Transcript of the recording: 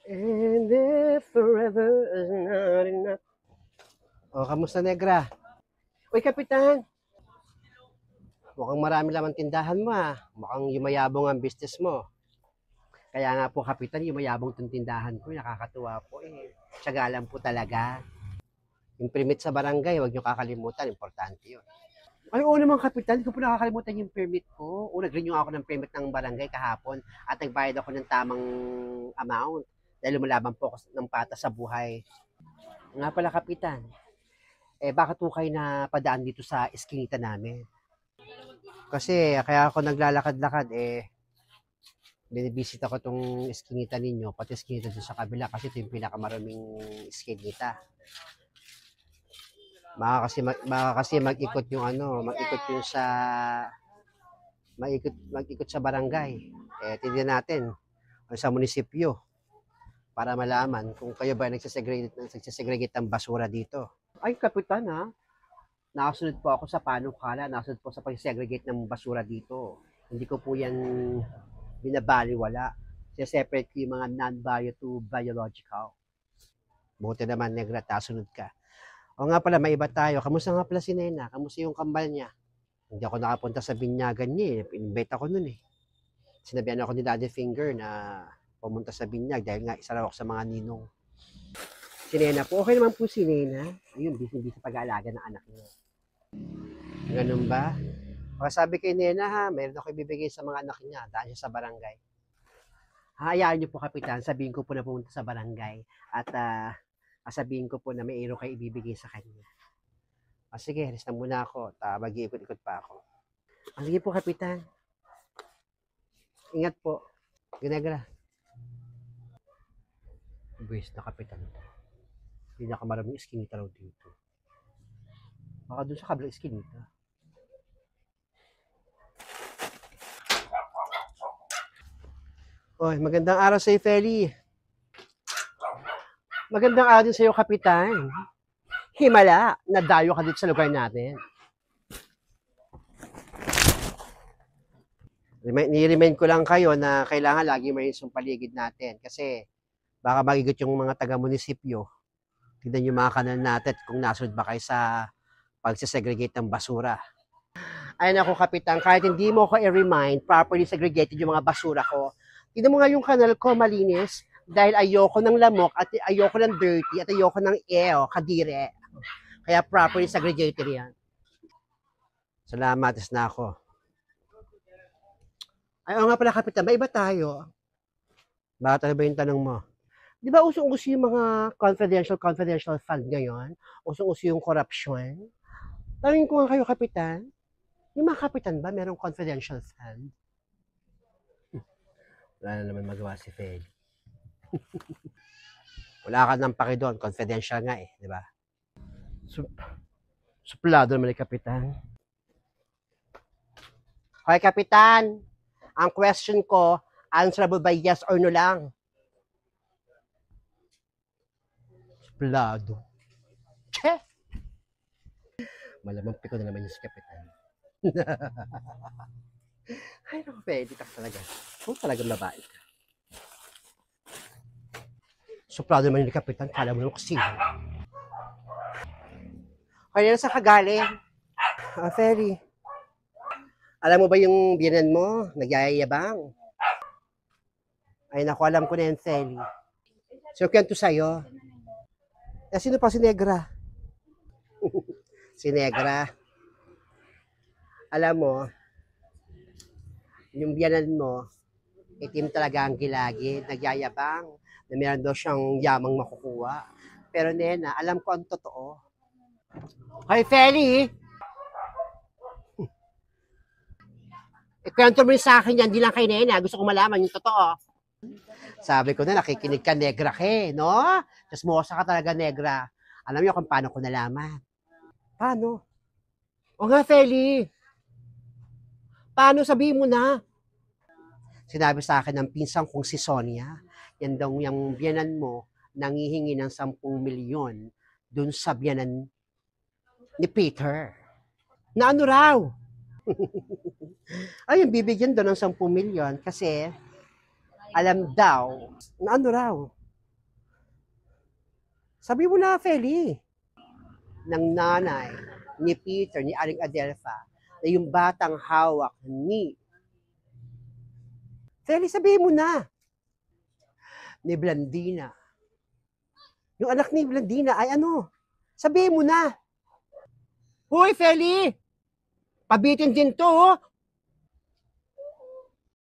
And if forever is not enough. O, kamusta, Negra? Uy, Kapitan. Mukhang marami lamang tindahan mo, ah. Mukhang yumayabong ang business mo. Kaya nga po, Kapitan, yumayabong tong tindahan ko. Nakakatuwa po eh. Tiyaga lang po talaga. Yung permit sa barangay, huwag niyo kakalimutan. Importante yun. Ay, oo naman, Kapitan. Hindi ko po nakakalimutan yung permit ko. Nag-renew ako ng permit ng barangay kahapon at nagbayad ako ng tamang amount dahil lumalaban po ako ng patas sa buhay. Nga pala, Kapitan, bakit po kayo na padaan dito sa eskinita namin? Kasi kaya ako naglalakad-lakad, binibisita ko tong eskinita ninyo, pati eskinita dun sa kabila kasi ito yung pinakamaraming eskinita. Baka kasi mag-ikot yung mag-ikot yung mag-ikot sa barangay. Tignan natin sa munisipyo para malaman kung kayo ba nagsasegregate ng basura dito. Ay, Kapitan, ha? Nakasunod po ako sa panukala, nakasunod po sa pag-segregate ng basura dito. Hindi ko po yan binabaliwala. Separate ko yung mga non-bio to biological. Buti naman, Negra, tasunod ka. O nga pala, may iba tayo. Kamusta nga pala si Nena? Kamusta yung kambal niya? Hindi ako nakapunta sa binyagan niya. In-invite ako nun eh. Sinabihan ako ni Daddy Finger na pumunta sa binyag dahil nga isa raw ako sa mga ninong. Si Nena po, okay naman po si Nena. Ayun, busy sa pag-aalaga ng anak niya. Ganun ba? O sabi kay Nena ha, mayroon ako ibibigay sa mga anak niya dahil sa barangay. Hayaan niyo po, Kapitan, sabihin ko po na pumunta sa barangay at sabihin ko po na may iro kayo ibibigay sa kanya. Sige, alis na muna ako. Mag-iikot-ikot pa ako. Sige po, Kapitan. Ingat po. Ginagara. Buwis na, Kapitan. Pinakamaraming iskinita raw dito. Baka doon sa kabilang iskinita. Oy, magandang araw sa'yo, Feli. Magandang araw din sa'yo, Kapitan. Himala, nadayo ka dito sa lugar natin. Ni-remind ko lang kayo na kailangan lagi may isang paligid natin kasi baka magigot yung mga taga-munisipyo. Tignan yung mga kanal natin kung nasunod ba kayo sa pagsisegregate ng basura. Ayun ako, Kapitan, kahit hindi mo ko i-remind, properly segregated yung mga basura ko. Tignan mo nga yung kanal ko, malinis, dahil ayoko ng lamok, at ayoko ng dirty, at ayoko ng kadire. Kaya properly segregated yan. Salamat, is na ako. Ay, nga pala, Kapitan, may iba tayo. Bakit ano ba yung tanong mo? Di ba usong-uso yung mga confidential fund ngayon? Usong-uso yung corruption? Tawin ko nga kayo, Kapitan. Yung mga Kapitan ba, merong confidential fund? Wala na naman magawa si Fed. Wala ka nang paki doon. Confidential nga eh, di ba? Suplado naman ni Kapitan. Okay, Kapitan. Ang question ko, answerable by yes or no lang. Suplado. Che! Malamang piko na naman yung si Kapitan. Ay, naku, pwede ka talaga. Kung talagang babae ka. Suplado naman yung Kapitan. Kala mo naman kasi. Kaya na sa kagaling. Ferry. Alam mo ba yung biyanan mo? Nagyayabang. Ay, naku, alam ko na yan, Ferry. So, kwento sa'yo. Sino pa si Negra? Si Negra. Alam mo, yung biyanan mo, itim talaga ang gilagi, nagyayabang, na meron daw siyang yamang makukuha. Pero Nena, alam ko ang totoo. Hoy, Feli! Ikwento mo rin sa akin yan, di lang kay Nena. Gusto ko malaman yung totoo. Sabi ko na, nakikinig ka, Negra, no? Kasmosa ka talaga, Negra. Alam niyo kung paano ko nalaman. Paano? O nga, Feli. Paano, sabihin mo na? Sinabi sa akin ng pinsang kong si Sonia, yan daw yung biyanan mo, nangihingi ng 10 milyon dun sa biyanan ni Peter. Na ano raw? Ayun, bibigyan daw ng 10 milyon kasi alam daw na ano raw. Sabi mo na, Feli, ng nanay ni Peter, ni Aling Adelpha, na yung batang hawak ni Feli, sabihin mo na, ni Blandina. Yung anak ni Blandina ay ano? Sabihin mo na. Hoy, Feli! Pabitin din to, oh.